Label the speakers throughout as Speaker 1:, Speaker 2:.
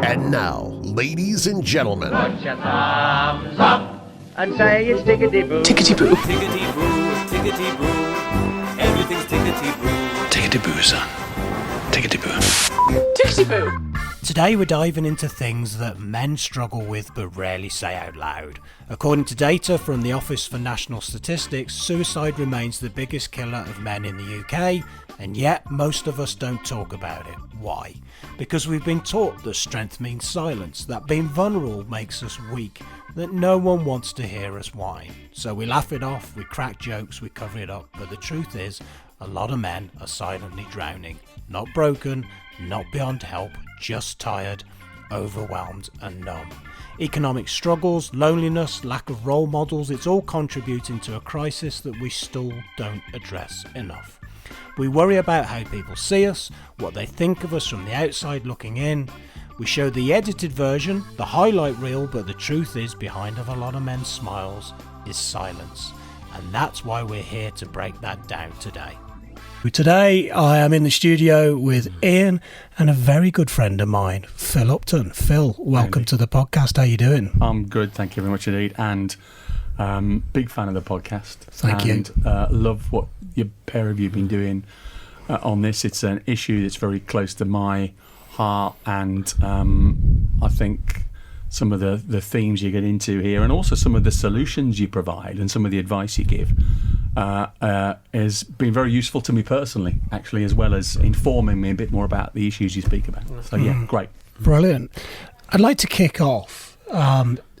Speaker 1: And now, ladies and gentlemen,
Speaker 2: Put your thumbs up and say it's Tickety Boo.
Speaker 3: Tickety Boo.
Speaker 4: Tickety Boo, Tickety Boo, everything's Tickety Boo.
Speaker 3: Tickety Boo, son. Tickety Boo.
Speaker 5: Tickety Boo!
Speaker 6: Today we're diving into things that men struggle with but rarely say out loud. According to data from the Office for National Statistics, suicide remains the biggest killer of men in the UK, and yet most of us don't talk about it. Why? Because we've been taught that strength means silence, that being vulnerable makes us weak, that no one wants to hear us whine. So we laugh it off, we crack jokes, we cover it up, but the truth is, a lot of men are silently drowning. Not broken, not beyond help, just tired, overwhelmed and numb. Economic struggles, loneliness, lack of role models, it's all contributing to a crisis that we still don't address enough. We worry about how people see us, what they think of us from the outside looking in. We show the edited version, the highlight reel, but the truth is behind of a lot of men's smiles is silence. And that's why we're here to break that down today. Today I am in the studio with Ian and a very good friend of mine, Phil Upton. Phil, welcome to the podcast. How you doing?
Speaker 7: I'm good, thank you very much indeed, and big fan of the podcast.
Speaker 6: Thank you.
Speaker 7: Love what your pair of you have been doing on this. It's an issue that's very close to my heart, and I think some of the themes you get into here, and also some of the solutions you provide and some of the advice you give has been very useful to me personally, actually, as well as informing me a bit more about the issues you speak about. So yeah, great.
Speaker 6: Brilliant. I'd like to kick off,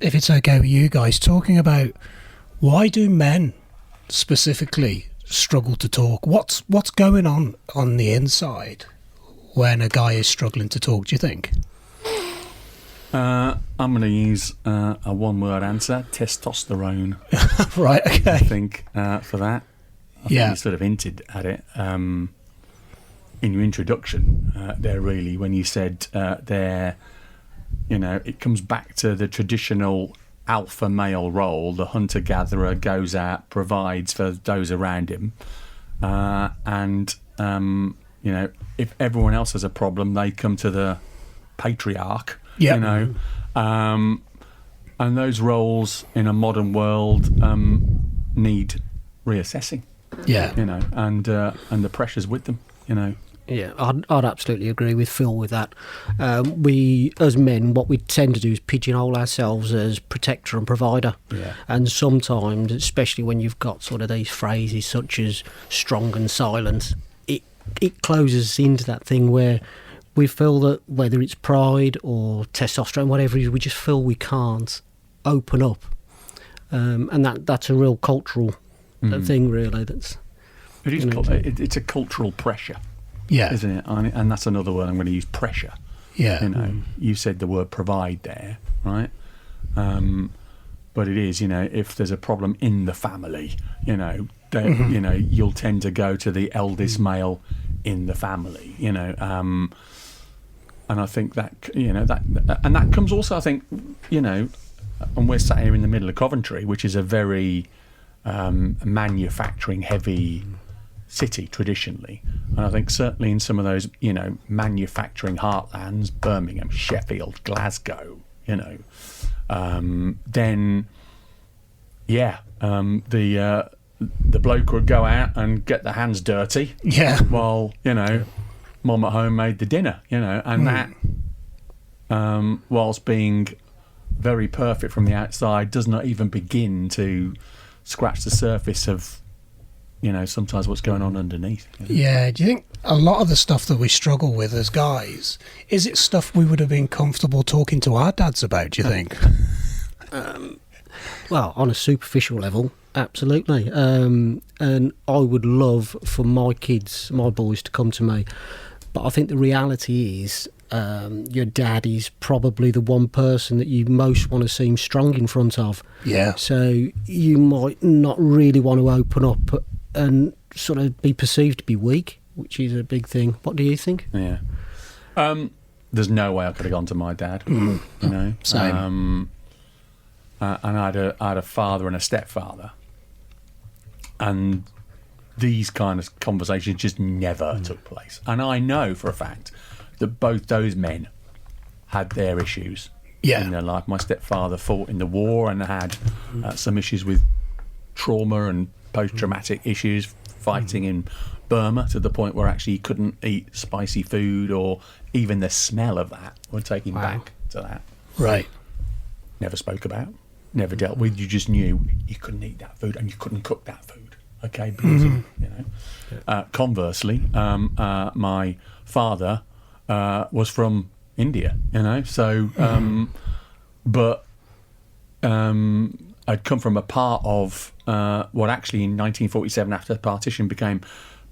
Speaker 6: if it's okay with you guys, talking about why do men specifically struggle to talk? What's going on the inside when a guy is struggling to talk, do you think?
Speaker 7: I'm going to use a one-word answer: testosterone.
Speaker 6: Right. Okay.
Speaker 7: I think for that. I think you sort of hinted at it in your introduction there. Really, when you said it comes back to the traditional alpha male role. The hunter-gatherer goes out, provides for those around him, and if everyone else has a problem, they come to the patriarch.
Speaker 6: Yeah.
Speaker 7: And those roles in a modern world need reassessing.
Speaker 6: Yeah.
Speaker 7: And the pressures with them.
Speaker 5: Yeah, I'd absolutely agree with Phil with that. We, as men, what we tend to do is pigeonhole ourselves as protector and provider.
Speaker 7: Yeah.
Speaker 5: And sometimes, especially when you've got sort of these phrases such as strong and silent, it closes us into that thing where we feel that whether it's pride or testosterone, whatever it is, we just feel we can't open up. And that's a real cultural thing, really.
Speaker 7: It's a cultural pressure.
Speaker 6: Yeah.
Speaker 7: Isn't it? And that's another word I'm going to use: pressure.
Speaker 6: Yeah.
Speaker 7: You said the word provide there, right? But it is, if there's a problem in the family, you'll tend to go to the eldest male in the family, and I think that, that comes also, I think, and we're sat here in the middle of Coventry, which is a very manufacturing heavy city traditionally, and I think certainly in some of those manufacturing heartlands, Birmingham, Sheffield, Glasgow, then the bloke would go out and get the hands dirty, while mum at home made the dinner, and that whilst being very perfect from the outside, does not even begin to scratch the surface of sometimes what's going on underneath.
Speaker 6: Yeah, do you think a lot of the stuff that we struggle with as guys, is it stuff we would have been comfortable talking to our dads about, do you think?
Speaker 5: Well, on a superficial level, absolutely. And I would love for my boys to come to me. But I think the reality is your dad is probably the one person that you most want to seem strong in front of.
Speaker 6: Yeah.
Speaker 5: So you might not really want to open up and sort of be perceived to be weak, which is a big thing. What do you think?
Speaker 7: Yeah. There's no way I could have gone to my dad.
Speaker 6: Same.
Speaker 7: And I had a father and a stepfather, and these kind of conversations just never took place. And I know for a fact that both those men had their issues
Speaker 6: Yeah.
Speaker 7: in their life. My stepfather fought in the war and had some issues with trauma and post-traumatic issues, fighting in Burma, to the point where actually he couldn't eat spicy food, or even the smell of that would take him back to that.
Speaker 6: Right.
Speaker 7: Never spoke about, never dealt with. You just knew you couldn't eat that food and you couldn't cook that food. Okay, because you know. Conversely, my father was from India, you know, so but I'd come from a part of what actually in 1947, after the partition, became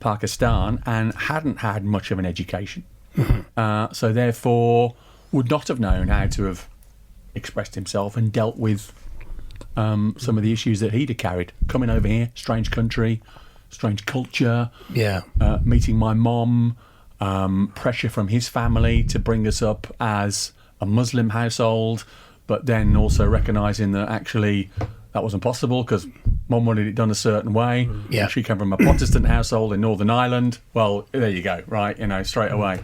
Speaker 7: Pakistan, and hadn't had much of an education. So therefore would not have known how to have expressed himself and dealt with some of the issues that he'd have carried. Coming over here, strange country, strange culture, meeting my mom, pressure from his family to bring us up as a Muslim household, but then also recognising that actually that wasn't possible because mum wanted it done a certain way.
Speaker 6: Yeah.
Speaker 7: She came from a Protestant household in Northern Ireland. Well, there you go, right? You know, straight away.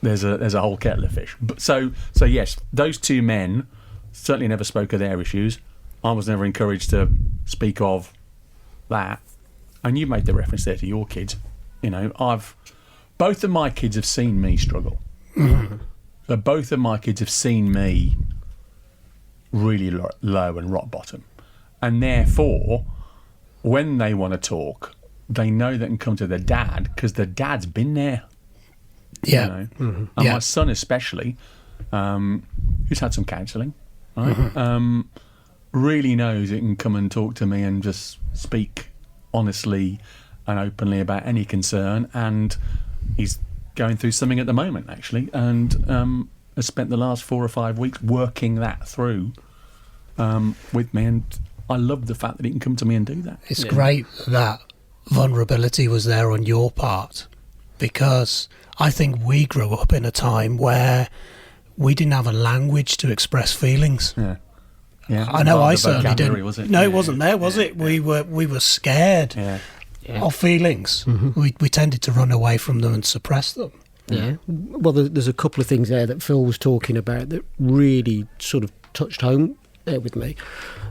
Speaker 7: There's a whole kettle of fish. But so yes, those two men certainly never spoke of their issues. I was never encouraged to speak of that. And you made the reference there to your kids. You know, both of my kids have seen me struggle. So both of my kids have seen me really low and rock bottom. And therefore, when they want to talk, they know they can come to their dad because the dad's been there.
Speaker 6: Yeah.
Speaker 7: You know? And my son especially, who's had some counselling, right? Really knows it can come and talk to me and just speak honestly and openly about any concern. And he's going through something at the moment, actually, and has spent the last 4 or 5 weeks working that through with me. And I love the fact that he can come to me and do that.
Speaker 6: It's great that vulnerability was there on your part, because I think we grew up in a time where we didn't have a language to express feelings.
Speaker 7: Yeah,
Speaker 6: I know I certainly
Speaker 7: vocabulary,
Speaker 6: didn't.
Speaker 7: Was it?
Speaker 6: No, it wasn't there, was it? We were scared of feelings. We tended to run away from them and suppress them.
Speaker 5: Yeah. Well, there's a couple of things there that Phil was talking about that really sort of touched home there with me.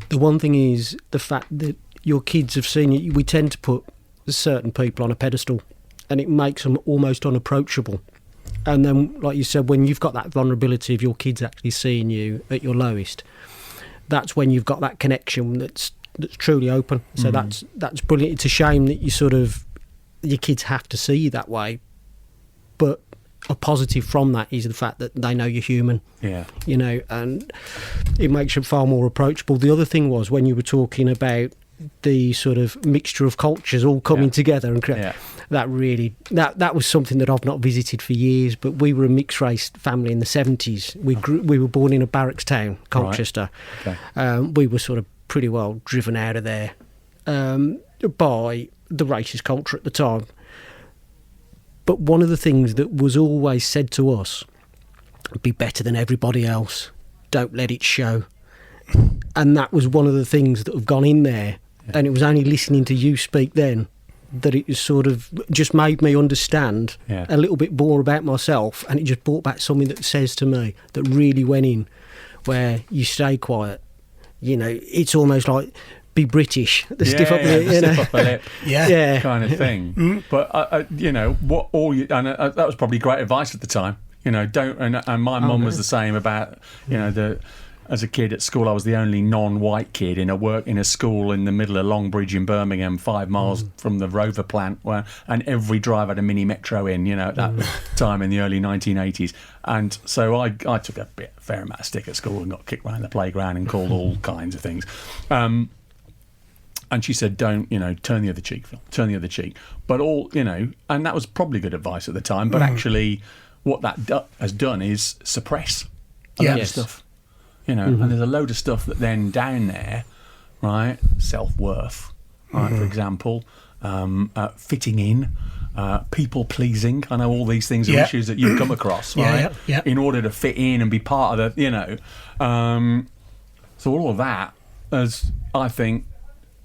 Speaker 5: The one thing is the fact that your kids have seen you. We tend to put certain people on a pedestal, and it makes them almost unapproachable. And then, like you said, when you've got that vulnerability of your kids actually seeing you at your lowest, that's when you've got that connection that's truly open. So that's brilliant. It's a shame that your kids have to see you that way, but a positive from that is the fact that they know you're human. Yeah, you know, and it makes them far more approachable. The other thing was when you were talking about the sort of mixture of cultures all coming together and that really that was something that I've not visited for years. But we were a mixed race family in the 70s. We were born in a barracks town, Colchester.
Speaker 7: Right. Okay.
Speaker 5: We were sort of pretty well driven out of there by the racist culture at the time. But one of the things that was always said to us, be better than everybody else, don't let it show. And that was one of the things that have gone in there. And it was only listening to you speak then that it sort of just made me understand a little bit more about myself, and it just brought back something that says to me that really went in, where you stay quiet. You know, it's almost like be British, the stiff up lip,
Speaker 7: stiff upper lip, kind of thing.
Speaker 5: Mm.
Speaker 7: But you know what? That was probably great advice at the time. You know, don't. And my mum was the same about. You know, as a kid at school, I was the only non-white kid in a school in the middle of Longbridge in Birmingham, 5 miles from the Rover plant, and every drive had a mini metro in. You know, at that time in the early 1980s, and so I took a fair amount of stick at school and got kicked around the playground and called all kinds of things. And she said, don't, turn the other cheek, Phil, turn the other cheek. But and that was probably good advice at the time, but actually what that has done is suppress a lot of stuff. And there's a load of stuff that then down there, right, self-worth, right, for example, fitting in, people-pleasing. I know all these things are issues that you've come across, right, in order to fit in and be part of the, so all of that has, I think,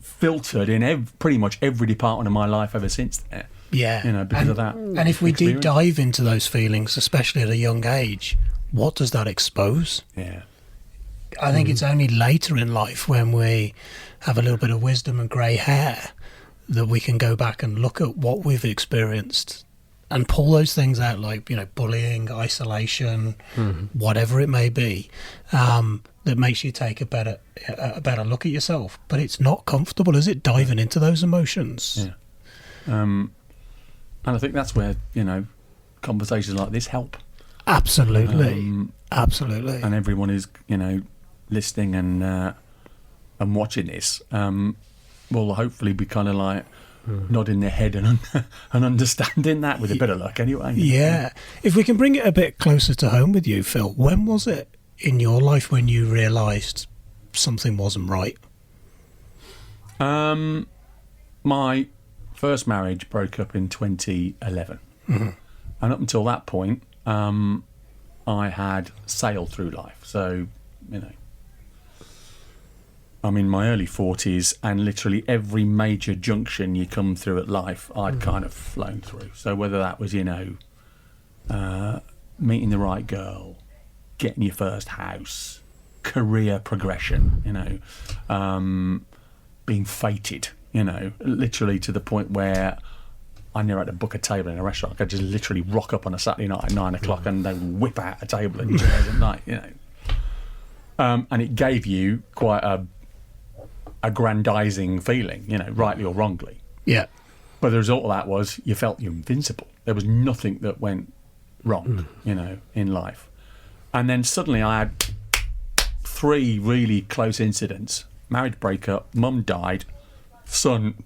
Speaker 7: filtered in pretty much every department of my life ever since there.
Speaker 6: Yeah.
Speaker 7: Because of that.
Speaker 6: And if we
Speaker 7: experience.
Speaker 6: do dive into those feelings, especially at a young age, what does that expose?
Speaker 7: Yeah.
Speaker 6: I think it's only later in life when we have a little bit of wisdom and grey hair that we can go back and look at what we've experienced and pull those things out, like, bullying, isolation, whatever it may be, that makes you take a better look at yourself. But it's not comfortable, is it, diving into those emotions?
Speaker 7: Yeah. And I think that's where, conversations like this help.
Speaker 6: Absolutely. Absolutely.
Speaker 7: And everyone is, listening and watching this will hopefully be kind of like nodding their head and understanding that with a bit of luck anyway.
Speaker 6: Yeah. If we can bring it a bit closer to home with you, Phil, when was it in your life when you realised something wasn't right?
Speaker 7: My first marriage broke up in 2011. And up until that point, I had sailed through life. So, I'm in my early 40s, and literally every major junction you come through at life, I'd kind of flown through. So whether that was, meeting the right girl, getting your first house, career progression, being fated, literally to the point where I never had to book a table in a restaurant. I could just literally rock up on a Saturday night at 9 o'clock and they would whip out a table and chairs at night, and it gave you quite a aggrandizing feeling, rightly or wrongly.
Speaker 6: Yeah.
Speaker 7: But the result of that was you felt you're invincible. There was nothing that went wrong, in life. And then suddenly I had 3 really close incidents. Marriage breakup, mum died, son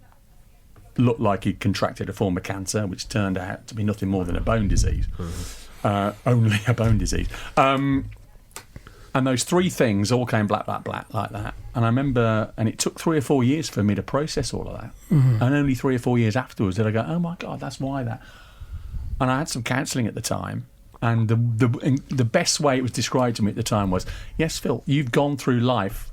Speaker 7: looked like he'd contracted a form of cancer, which turned out to be nothing more than a bone disease. Only a bone disease. And those 3 things all came black like that. And I remember, and it took 3 or 4 years for me to process all of that. And only 3 or 4 years afterwards did I go, oh my God, that's why that. And I had some counselling at the time. And the best way it was described to me at the time was, yes, Phil, you've gone through life,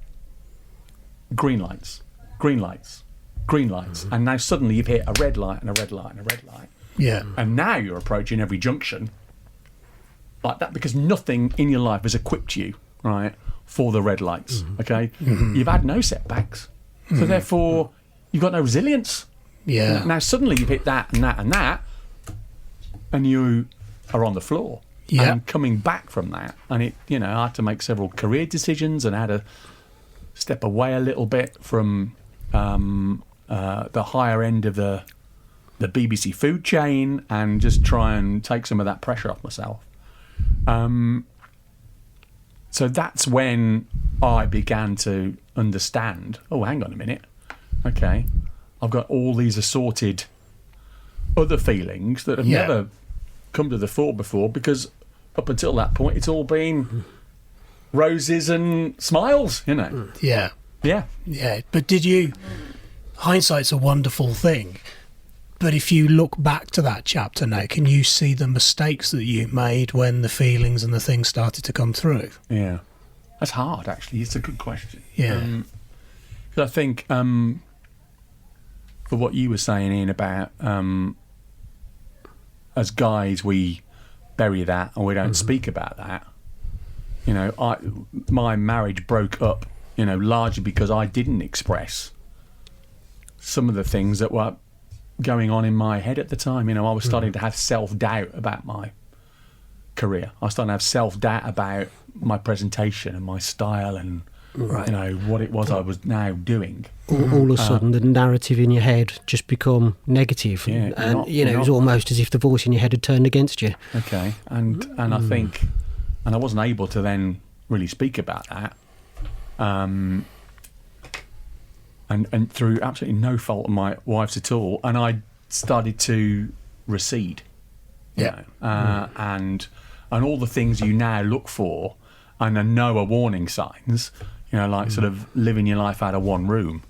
Speaker 7: green lights, green lights, green lights. And now suddenly you've hit a red light and a red light and a red light.
Speaker 6: Yeah.
Speaker 7: And now you're approaching every junction like that because nothing in your life has equipped you, right, for the red lights, okay? You've had no setbacks. So therefore, you've got no resilience.
Speaker 6: Yeah.
Speaker 7: Now suddenly you've hit that and that and that, and you are on the floor.
Speaker 6: Yeah.
Speaker 7: And coming back from that, and I had to make several career decisions and I had to step away a little bit from the higher end of the BBC food chain and just try and take some of that pressure off myself. So that's when I began to understand, oh, hang on a minute. Okay, I've got all these assorted other feelings that have never come to the fore before, because up until that point, it's all been roses and smiles,
Speaker 6: Yeah.
Speaker 7: Yeah.
Speaker 6: Yeah. But hindsight's a wonderful thing. But if you look back to that chapter now, can you see the mistakes that you made when the feelings and the things started to come through?
Speaker 7: Yeah. That's hard, actually. It's a good question.
Speaker 6: Yeah.
Speaker 7: Because I think, for what you were saying, Ian, about as guys, we bury that and we don't speak about that. My marriage broke up, largely because I didn't express some of the things that were going on in my head at the time. I was starting to have self-doubt about my career. I was starting to have self-doubt about my presentation and my style and what it was I was now doing.
Speaker 5: All of a sudden, the narrative in your head just become negative, and it was almost as if the voice in your head had turned against you.
Speaker 7: Okay, and I think, and I wasn't able to then really speak about that, and through absolutely no fault of my wife's at all, and I started to recede. And all the things you now look for and know are warning signs, like sort of living your life out of one room,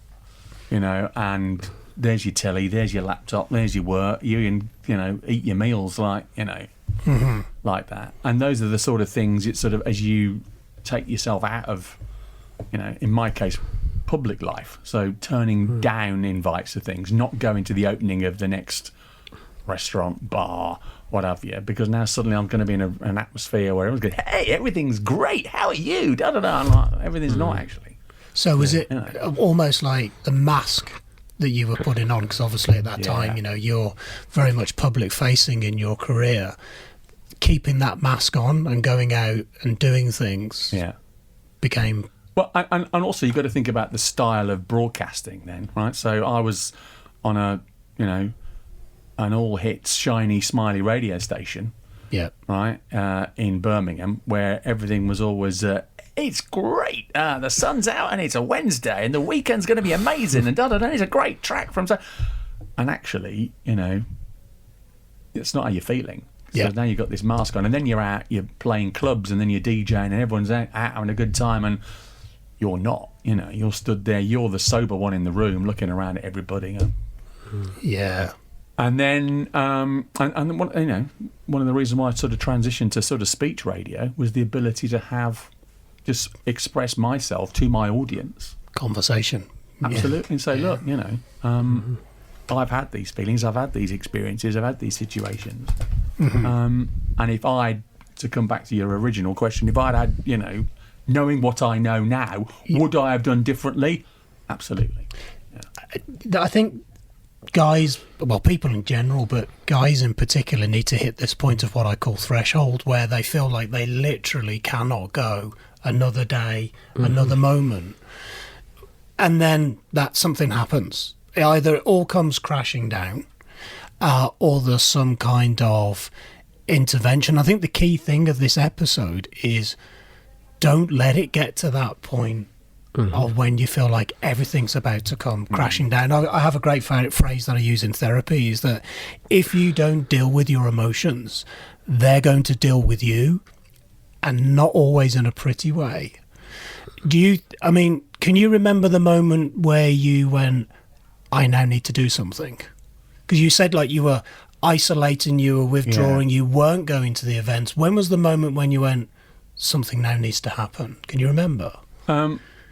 Speaker 7: and there's your telly, there's your laptop, there's your work, you can, eat your meals like that. And those are the sort of things, it's sort of as you take yourself out of, in my case, public life. So turning down invites to things, not going to the opening of the next restaurant, bar, what have you, because now suddenly I'm going to be in an atmosphere where everyone's going, hey, everything's great, how are you? Da da da. I'm like, everything's not actually.
Speaker 6: So was it
Speaker 7: you know.
Speaker 6: almost like the mask that you were putting on? Because obviously at that time, you know, you're very much public facing in your career. Keeping that mask on and going out and doing things became...
Speaker 7: Well, and also you've got to think about the style of broadcasting then, right? So I was on a, you know, an all-hits, shiny, smiley radio station, right, in Birmingham, where everything was always, it's great, the sun's out and it's a Wednesday and the weekend's going to be amazing and da-da-da, it's a great track from... And actually, you know, it's not how you're feeling. So now you've got this mask on and then you're out, you're playing clubs and then you're DJing and everyone's out having a good time and you're not, you know, you're stood there, you're the sober one in the room looking around at everybody.
Speaker 6: Yeah.
Speaker 7: And then, and one, you know, one of the reasons why I sort of transitioned to sort of speech radio was the ability to have, just express myself to my audience.
Speaker 6: Conversation.
Speaker 7: Absolutely. And say, look, you know, I've had these feelings, I've had these experiences, I've had these situations. And if to come back to your original question, if I'd had, you know, knowing what I know now, would I have done differently? Absolutely. Yeah.
Speaker 6: I think guys, well, people in general, but guys in particular need to hit this point of what I call threshold, where they feel like they literally cannot go another day, another moment. And then something happens. Either it all comes crashing down, or there's some kind of intervention. I think the key thing of this episode is don't let it get to that point of when you feel like everything's about to come crashing down. I have a great phrase that I use in therapy, is that if you don't deal with your emotions, they're going to deal with you, and not always in a pretty way. Can you remember the moment where you went, I now need to do something? Because you said like you were isolating, you were withdrawing, you weren't going to the events. When was the moment when you went, something now needs to happen? Can you remember?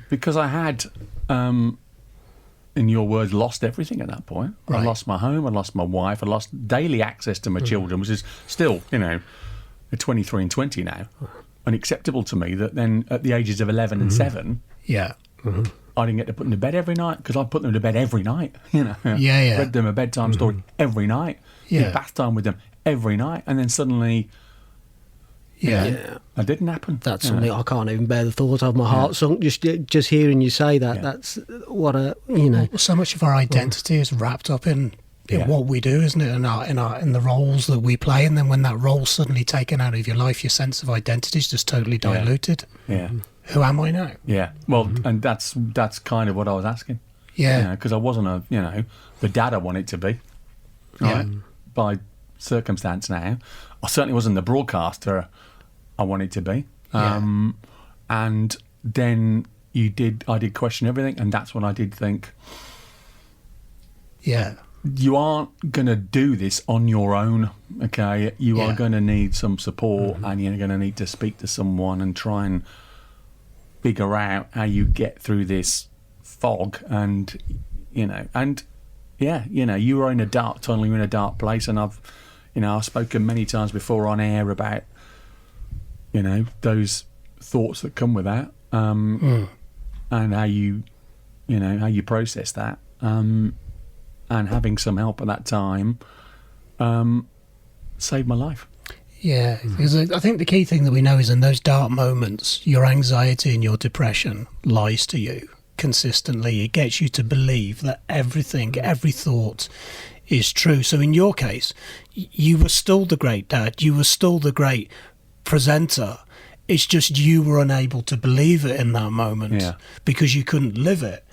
Speaker 7: Because I had, in your words, lost everything at that point.
Speaker 6: Right.
Speaker 7: I lost my home, I lost my wife, I lost daily access to my children, which is still, you know, at 23 and 20 now, unacceptable to me that then at the ages of 11 and 7... I didn't get to put them to bed every night, because I put them to bed every night, you know. Read them a bedtime story every night. Did bath time with them every night, and then suddenly, it didn't happen.
Speaker 5: That's something I can't even bear the thought of. My heart sunk just hearing you say that. That's what a, you know.
Speaker 6: So much of our identity is wrapped up in what we do, isn't it? In the roles that we play, and then when that role's suddenly taken out of your life, your sense of identity is just totally diluted. Who am I now?
Speaker 7: Yeah, well, and that's kind of what I was asking.
Speaker 6: Yeah,
Speaker 7: because I wasn't the dad I wanted to be. Right? By circumstance now, I certainly wasn't the broadcaster I wanted to be. And then I did question everything, and that's when I did think, you aren't going to do this on your own, okay? You are going to need some support, and you're going to need to speak to someone and try and figure out how you get through this fog. And you were in a dark tunnel, you're in a dark place, and I've spoken many times before on air about those thoughts that come with that, and how you process that, and having some help at that time saved my life.
Speaker 6: Yeah, because I think the key thing that we know is in those dark moments, your anxiety and your depression lies to you consistently. It gets you to believe that everything, every thought is true. So in your case, you were still the great dad, you were still the great presenter. It's just you were unable to believe it in that moment because you couldn't live it,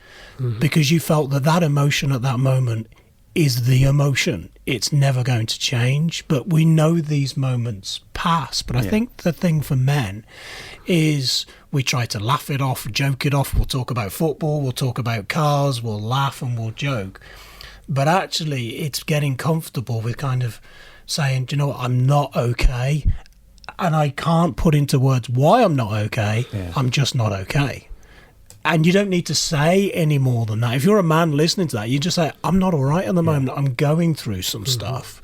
Speaker 6: because you felt that emotion at that moment is the emotion. It's never going to change. But we know these moments pass. But I think the thing for men is we try to laugh it off, joke it off. We'll talk about football, we'll talk about cars, we'll laugh and we'll joke. But actually it's getting comfortable with kind of saying, do you know what, I'm not okay. And I can't put into words why I'm not okay. I'm just not okay. And you don't need to say any more than that. If you're a man listening to that, you just say, I'm not all right at the moment. I'm going through some stuff.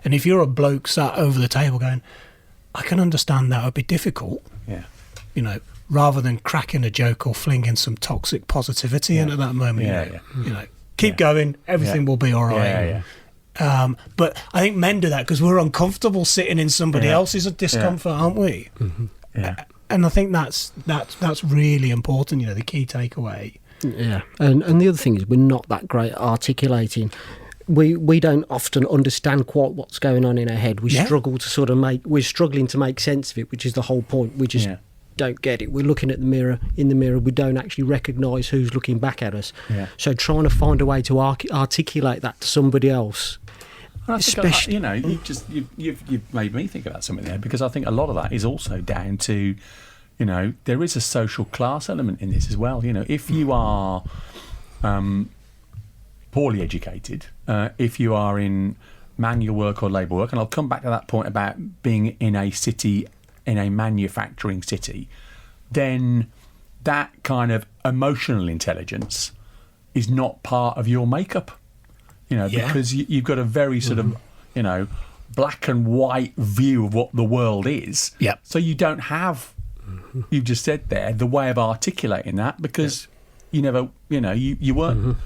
Speaker 6: And if you're a bloke sat over the table going, I can understand that would be difficult.
Speaker 7: Yeah.
Speaker 6: You know, rather than cracking a joke or flinging some toxic positivity in at that moment. You know, keep going. Everything will be all right. But I think men do that because we're uncomfortable sitting in somebody else's discomfort, aren't we?
Speaker 7: Yeah.
Speaker 6: And I think that's really important. You know, the key takeaway.
Speaker 5: Yeah, and the other thing is we're not that great at articulating. We don't often understand quite what's going on in our head. We struggle to sort of we're struggling to make sense of it, which is the whole point. We just don't get it. We're looking at the mirror. In the mirror, we don't actually recognise who's looking back at us. Yeah. So trying to find a way to articulate that to somebody else.
Speaker 7: Especially, you've made me think about something there, because I think a lot of that is also down to, there is a social class element in this as well. If you are poorly educated, if you are in manual work or labour work, and I'll come back to that point about being in a city, in a manufacturing city, then that kind of emotional intelligence is not part of your makeup. Because you've got a very sort of, black and white view of what the world is.
Speaker 6: Yep.
Speaker 7: So you don't have, you just said there, the way of articulating that, because you never, you weren't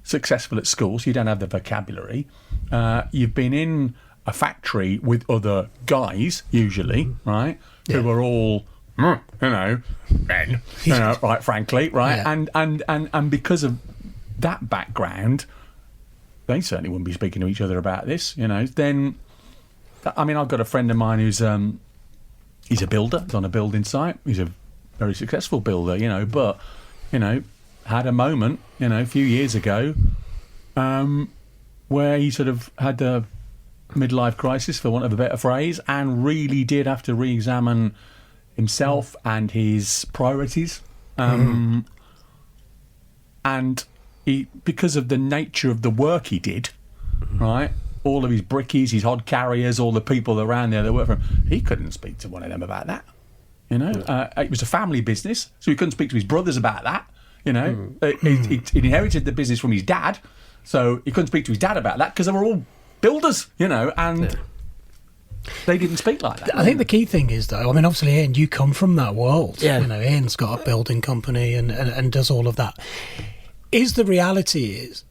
Speaker 7: successful at school, so you don't have the vocabulary. You've been in a factory with other guys, usually, right, who are all, men, right, frankly, right? Yeah. And because of that background, they certainly wouldn't be speaking to each other about this, then, I mean, I've got a friend of mine who's, he's a builder, he's on a building site, he's a very successful builder, but, had a moment, a few years ago, where he sort of had a midlife crisis, for want of a better phrase, and really did have to re-examine himself and his priorities. And he, because of the nature of the work he did, right, all of his brickies, his hod carriers, all the people around there that work for him, he couldn't speak to one of them about that. It was a family business, so he couldn't speak to his brothers about that. He inherited the business from his dad, so he couldn't speak to his dad about that because they were all builders, and they didn't speak like that.
Speaker 6: I think the key thing is, though, I mean, obviously, Ian, you come from that world. Yeah. Ian's got a building company and does all of that. The reality is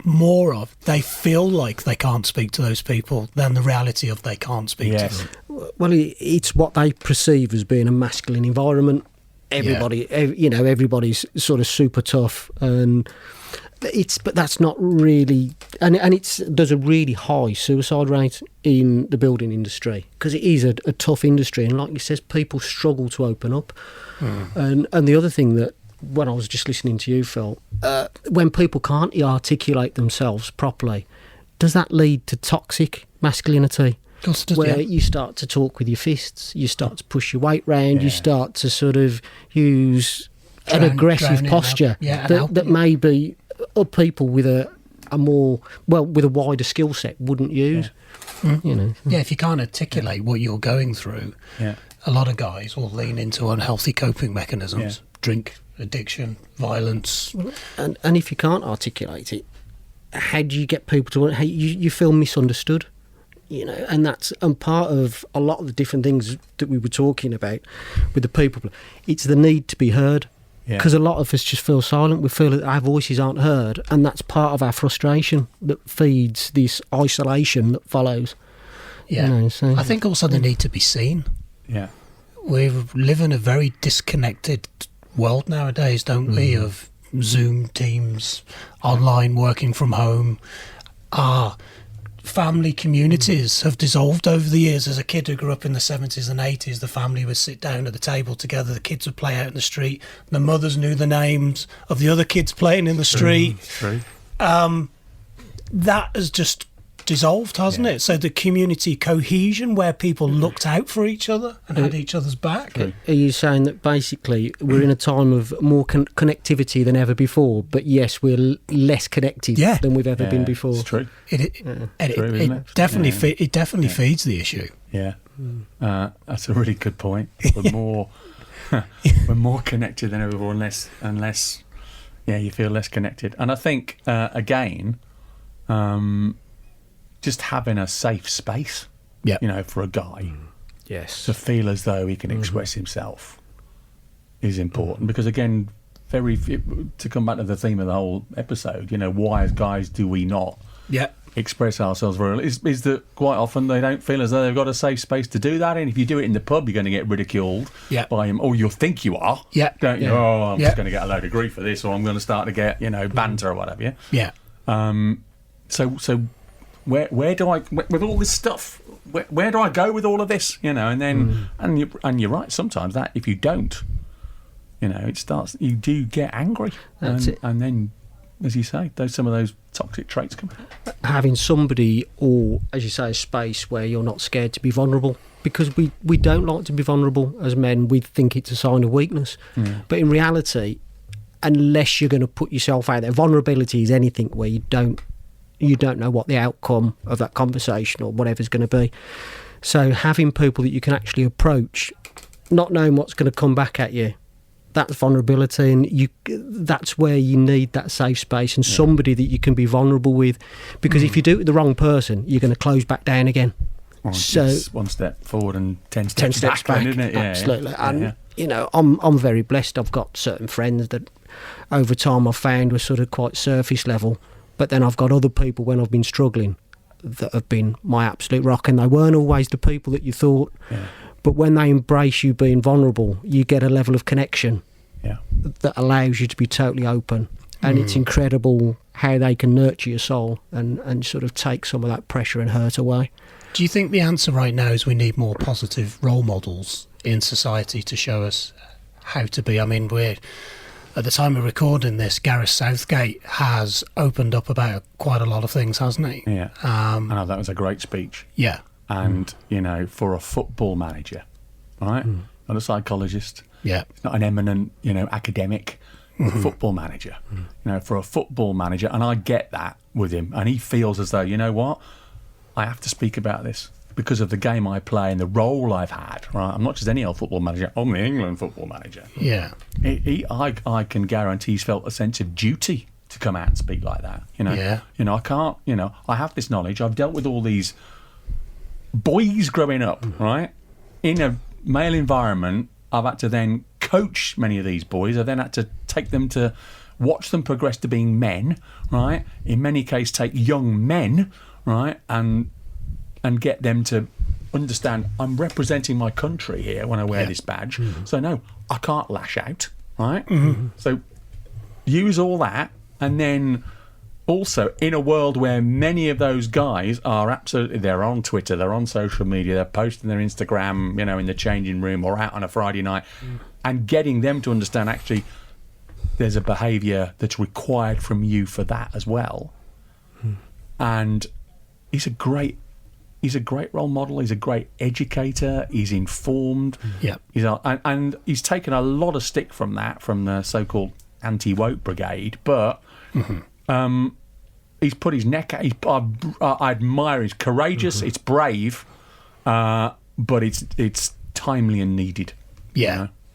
Speaker 6: more of they feel like they can't speak to those people than the reality of they can't speak to them.
Speaker 5: Well, it's what they perceive as being a masculine environment. Everybody, everybody's sort of super tough, but that's not really, and there's a really high suicide rate in the building industry because it is a tough industry, and like you says, people struggle to open up. And the other thing that, when I was just listening to you, Phil, when people can't articulate themselves properly, does that lead to toxic masculinity? Where you start to talk with your fists, you start to push your weight round, you start to sort of use an aggressive posture that maybe people with a wider skill set wouldn't use.
Speaker 6: If you can't articulate what you're going through, a lot of guys will lean into unhealthy coping mechanisms, drink, addiction, violence.
Speaker 5: And if you can't articulate it, how do you get people to, you feel misunderstood? And part of a lot of the different things that we were talking about with the people, it's the need to be heard. Because a lot of us just feel silent. We feel that our voices aren't heard, and that's part of our frustration that feeds this isolation that follows. I
Speaker 6: think also the need to be seen. We live in a very disconnected world nowadays, don't we, of Zoom, Teams, online, working from home. Family communities have dissolved over the years. As a kid who grew up in the 70s and 80s, the family would sit down at the table together, the kids would play out in the street, the mothers knew the names of the other kids playing in the street.
Speaker 7: True.
Speaker 6: That has just dissolved, hasn't it? So the community cohesion where people looked out for each other and had each other's back.
Speaker 5: Are you saying that basically we're in a time of more connectivity than ever before, but yes, we're less connected than we've ever been before?
Speaker 7: It's true.
Speaker 6: It definitely feeds the issue.
Speaker 7: That's a really good point. We're more we're more connected than ever before, unless you feel less connected. And I think again, just having a safe space, for a guy,
Speaker 5: Yes.
Speaker 7: to feel as though he can express himself is important. Because again, to come back to the theme of the whole episode, why as guys do we not express ourselves very well, is that quite often they don't feel as though they've got a safe space to do that in. If you do it in the pub, you're going to get ridiculed by him, or you'll think you are, don't you? Oh, I'm just going to get a load of grief for this, or I'm going to start to get banter or whatever. So where do I, with all this stuff, where do I go with all of this? And then and you're right, sometimes that if you don't, it starts, you do get angry.
Speaker 5: That's it.
Speaker 7: And then, as you say, some of those toxic traits come out.
Speaker 5: Having somebody, or as you say, a space where you're not scared to be vulnerable, because we don't like to be vulnerable as men. We think it's a sign of weakness, but in reality, unless you're going to put yourself out there, vulnerability is anything where you don't know what the outcome of that conversation or whatever's going to be. So having people that you can actually approach, not knowing what's going to come back at you, that's vulnerability, and that's where you need that safe space and somebody that you can be vulnerable with, because if you do it with the wrong person, you're going to close back down again.
Speaker 7: So it's 1 step forward and 10 steps back, then, isn't it?
Speaker 5: Absolutely. And I'm very blessed. I've got certain friends that over time I've found were sort of quite surface level, but then I've got other people when I've been struggling that have been my absolute rock, and they weren't always the people that you thought. But when they embrace you being vulnerable, you get a level of connection that allows you to be totally open. And it's incredible how they can nurture your soul and sort of take some of that pressure and hurt away.
Speaker 6: Do you think the answer right now is we need more positive role models in society to show us how to be? I mean, at the time of recording this, Gareth Southgate has opened up about quite a lot of things, hasn't he?
Speaker 7: Yeah. I know that was a great speech.
Speaker 6: Yeah.
Speaker 7: And, for a football manager, right? Not a psychologist.
Speaker 6: Yeah.
Speaker 7: Not an eminent, academic. A football manager. For a football manager, and I get that with him, and he feels as though, you know what? I have to speak about this because of the game I play and the role I've had, right? I'm not just any old football manager. I'm the England football manager.
Speaker 6: Yeah.
Speaker 7: I can guarantee he's felt a sense of duty to come out and speak like that. I can't, I have this knowledge. I've dealt with all these boys growing up, right? In a male environment, I've had to then coach many of these boys. I've then had to take them to watch them progress to being men, right? In many cases, take young men, right? And get them to understand I'm representing my country here when I wear this badge. So no, I can't lash out, right? So use all that, and then also in a world where many of those guys are absolutely, they're on Twitter, they're on social media, they're posting their Instagram, in the changing room or out on a Friday night, and getting them to understand actually there's a behaviour that's required from you for that as well. And he's a great role model. He's a great educator. He's informed. And he's taken a lot of stick from the so-called anti-woke brigade, but he's put his neck out. I admire. He's courageous. It's brave, but it's timely and needed.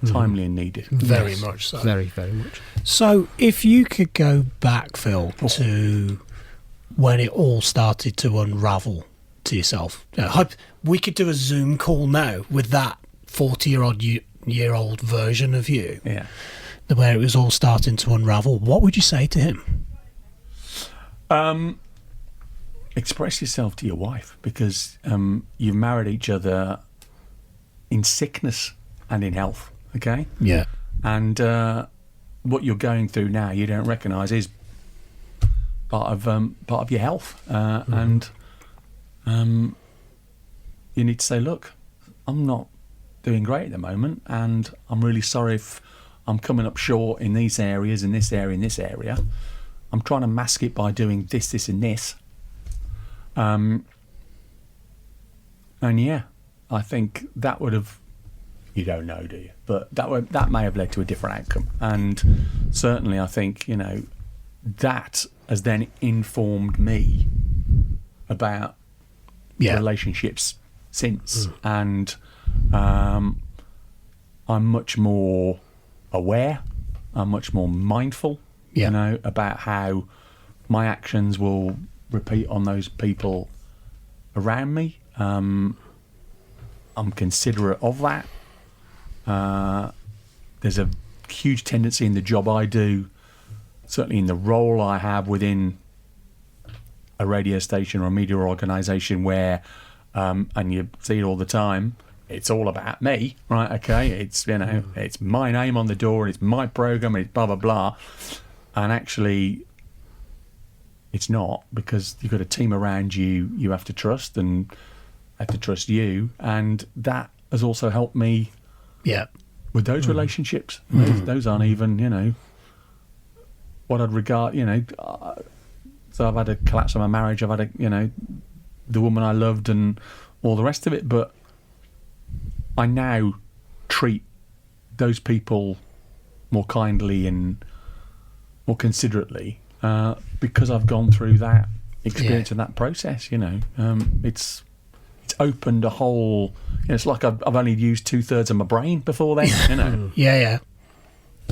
Speaker 7: Timely and needed.
Speaker 6: Very much so.
Speaker 5: Very, very much.
Speaker 6: So if you could go back, Phil, to when it all started to unravel to yourself, we could do a Zoom call now with that 40-year-old version of you, where it was all starting to unravel. What would you say to him?
Speaker 7: Express yourself to your wife, because you've married each other in sickness and in health. Okay.
Speaker 6: Yeah.
Speaker 7: And what you're going through now, you don't recognise is part of your health, and you need to say, look, I'm not doing great at the moment, and I'm really sorry if I'm coming up short in these areas, in this area, in this area. I'm trying to mask it by doing this, this, and this. And I think that would have. You don't know, do you? But that may have led to a different outcome. And certainly I think, that has then informed me about relationships since. And I'm much more aware. I'm much more mindful, about how my actions will repeat on those people around me. I'm considerate of that. There's a huge tendency in the job I do, certainly in the role I have within a radio station or a media organisation where, and you see it all the time, it's all about me, right? Okay, it's it's my name on the door, and it's my program, and it's blah blah blah, and actually, it's not, because you've got a team around you. You have to trust, and I have to trust you, and that has also helped me.
Speaker 6: Yeah.
Speaker 7: With those relationships, those aren't even what I'd regard. So I've had a collapse of my marriage. I've had the woman I loved and all the rest of it, but I now treat those people more kindly and more considerately because I've gone through that experience and that process. It's opened a whole. It's like I've only used 2/3 of my brain before then.
Speaker 6: Yeah.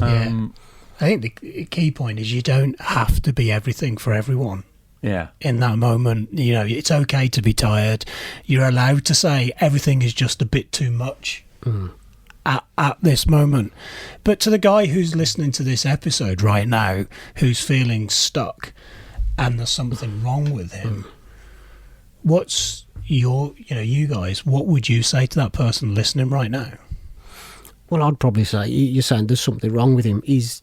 Speaker 6: I think the key point is you don't have to be everything for everyone.
Speaker 7: Yeah.
Speaker 6: In that moment, it's okay to be tired. You're allowed to say everything is just a bit too much at this moment. But to the guy who's listening to this episode right now, who's feeling stuck and there's something wrong with him, what's you guys, what would you say to that person listening right now?
Speaker 5: Well, I'd probably say, you're saying there's something wrong with him. Is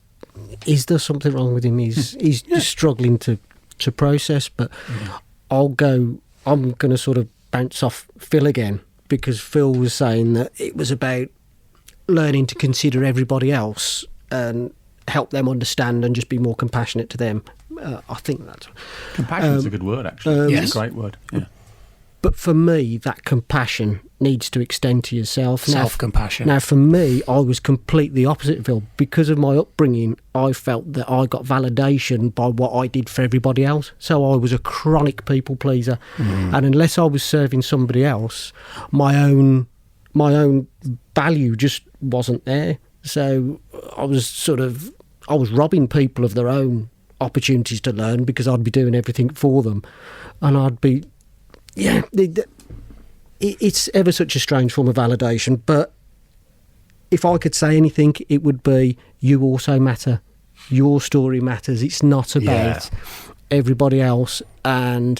Speaker 5: there something wrong with him? He's just struggling to process. But I'm going to sort of bounce off Phil again, because Phil was saying that it was about learning to consider everybody else and help them understand and just be more compassionate to them. I think that's...
Speaker 7: Compassion's a good word, actually.
Speaker 6: Yes.
Speaker 7: It's a great word, yeah.
Speaker 5: But for me, that compassion needs to extend to yourself.
Speaker 6: Self-compassion.
Speaker 5: Now, for me, I was completely opposite, Phil. Because of my upbringing, I felt that I got validation by what I did for everybody else. So I was a chronic people pleaser. And unless I was serving somebody else, my own value just wasn't there. So I was robbing people of their own opportunities to learn, because I'd be doing everything for them. And I'd be... Yeah, it's ever such a strange form of validation, but if I could say anything, it would be, you also matter. Your story matters. It's not about everybody else. And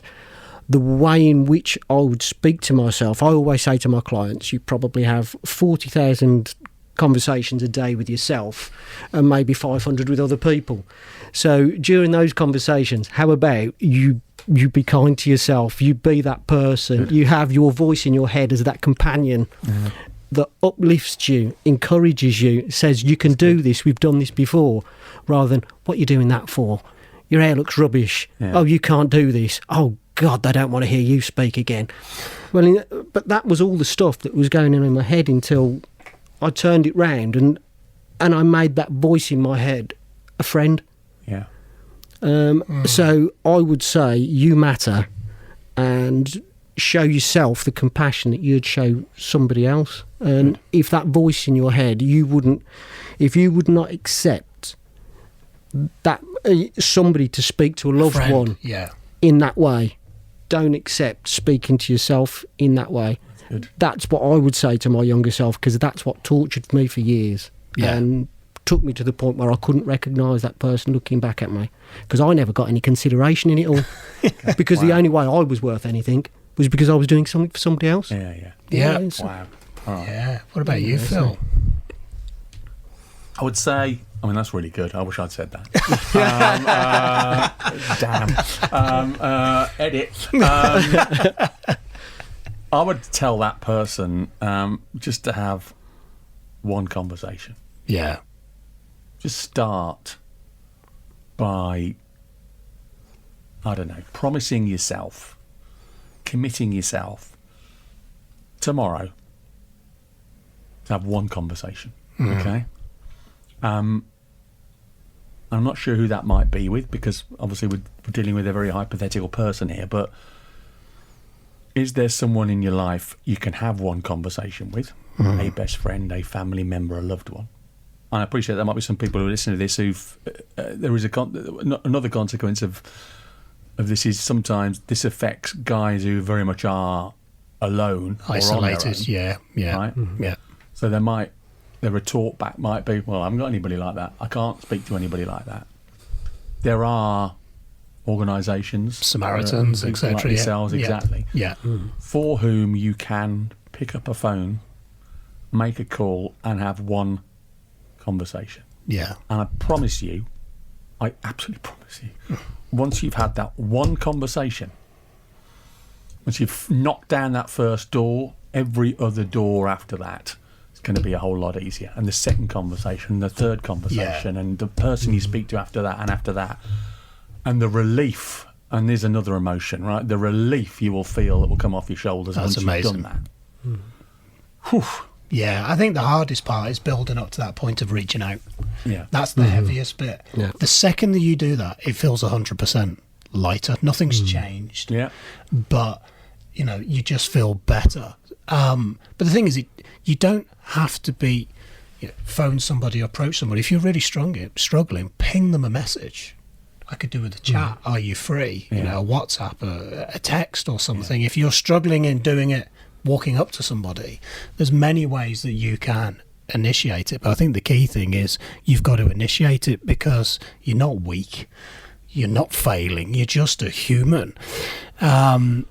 Speaker 5: the way in which I would speak to myself, I always say to my clients, you probably have 40,000 conversations a day with yourself and maybe 500 with other people. So during those conversations, how about you be kind to yourself, you be that person, you have your voice in your head as that companion that uplifts you, encourages you, says you can do this, we've done this before, rather than, what are you doing that for? Your hair looks rubbish. Oh, you can't do this. Oh God, they don't want to hear you speak again. Well, but that was all the stuff that was going on in my head until I turned it round and I made that voice in my head a friend.
Speaker 7: Yeah.
Speaker 5: So I would say you matter, and show yourself the compassion that you'd show somebody else. And if that voice in your head, if you would not accept that somebody to speak to a loved one in that way, don't accept speaking to yourself in that way. That's what I would say to my younger self, because that's what tortured me for years. And took me to the point where I couldn't recognise that person looking back at me, because I never got any consideration in it all. Because the only way I was worth anything was because I was doing something for somebody else.
Speaker 6: Yeah.
Speaker 5: So,
Speaker 7: Wow. All right.
Speaker 6: Yeah. What about you, Phil?
Speaker 7: I would say, that's really good. I wish I'd said that. Edit. I would tell that person just to have one conversation.
Speaker 6: Yeah.
Speaker 7: Just start by, promising yourself, committing yourself tomorrow to have one conversation. Okay? I'm not sure who that might be with, because obviously we're dealing with a very hypothetical person here, but is there someone in your life you can have one conversation with? A best friend, a family member, a loved one? And I appreciate there might be some people who listen to this who've there is another consequence of this is sometimes this affects guys who very much are alone,
Speaker 6: Isolated,
Speaker 7: or on their own,
Speaker 6: yeah.
Speaker 7: right?
Speaker 6: Yeah.
Speaker 7: So their retort back might be, well, I haven't got anybody like that. I can't speak to anybody like that. There are organisations,
Speaker 6: Samaritans, etc.
Speaker 7: like yourselves, exactly,
Speaker 6: Yeah.
Speaker 7: for whom you can pick up a phone, make a call, and have one conversation.
Speaker 6: Yeah.
Speaker 7: And I promise you, I absolutely promise you, once you've had that one conversation, once you've knocked down that first door, every other door after that is going to be a whole lot easier. And the second conversation, the third conversation, and the person you speak to after that and after that. And the relief, and there's another emotion, right? The relief you will feel that will come off your shoulders
Speaker 6: That's
Speaker 7: once
Speaker 6: amazing.
Speaker 7: you've done that. Whew.
Speaker 6: Yeah, I think the hardest part is building up to that point of reaching out.
Speaker 7: Yeah.
Speaker 6: That's the heaviest bit.
Speaker 5: Yeah.
Speaker 6: The second that you do that, it feels 100% lighter. Nothing's changed.
Speaker 7: Yeah.
Speaker 6: But, you just feel better. But the thing is, you don't have to be, phone somebody, approach somebody. If you're really struggling, ping them a message. I could do with a chat. Are you free?
Speaker 7: Yeah.
Speaker 6: A WhatsApp, a text or something. If you're struggling in doing it, walking up to somebody, there's many ways that you can initiate it. But I think the key thing is you've got to initiate it because you're not weak. You're not failing. You're just a human. And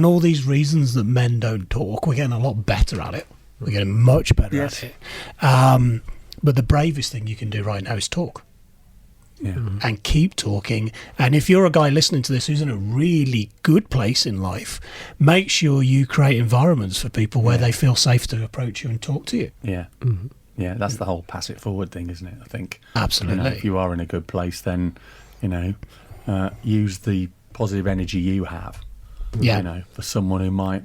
Speaker 6: all these reasons that men don't talk, we're getting a lot better at it. We're getting much better at it. But the bravest thing you can do right now is talk.
Speaker 7: Yeah.
Speaker 6: And keep talking. And if you're a guy listening to this who's in a really good place in life, make sure you create environments for people where they feel safe to approach you and talk to you.
Speaker 7: Yeah. Yeah, that's the whole pass it forward thing, isn't it? I think.
Speaker 6: Absolutely.
Speaker 7: If you are in a good place, then, use the positive energy you have.
Speaker 6: Yeah.
Speaker 7: For someone who might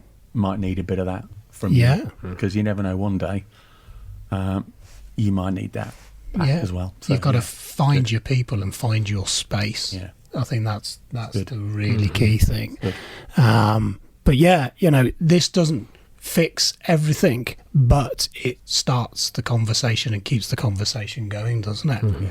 Speaker 7: need a bit of that from you. Because you never know, one day you might need that back as well. So,
Speaker 6: you've got to find your people and find your space.
Speaker 7: Yeah.
Speaker 6: I think that's
Speaker 7: Good.
Speaker 6: the really key thing.
Speaker 7: Good.
Speaker 6: But yeah, this doesn't fix everything, but it starts the conversation and keeps the conversation going, doesn't it?
Speaker 7: Yeah.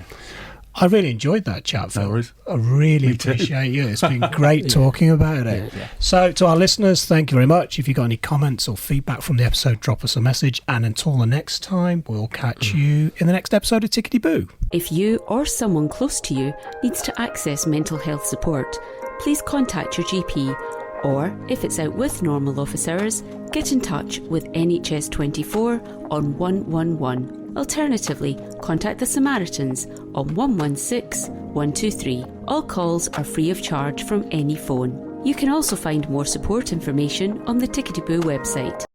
Speaker 6: I really enjoyed that chat, Phil.
Speaker 7: No worries.
Speaker 6: I really
Speaker 7: Me too.
Speaker 6: appreciate you. It's been great talking about it.
Speaker 7: Yeah.
Speaker 6: So to our listeners, thank you very much. If you've got any comments or feedback from the episode, drop us a message. And until the next time, we'll catch you in the next episode of Tickety Boo.
Speaker 8: If you or someone close to you needs to access mental health support, please contact your GP, or if it's out with normal office hours, get in touch with NHS 24 on 111. Alternatively, contact the Samaritans on 116 123. All calls are free of charge from any phone. You can also find more support information on the Tickety Boo website.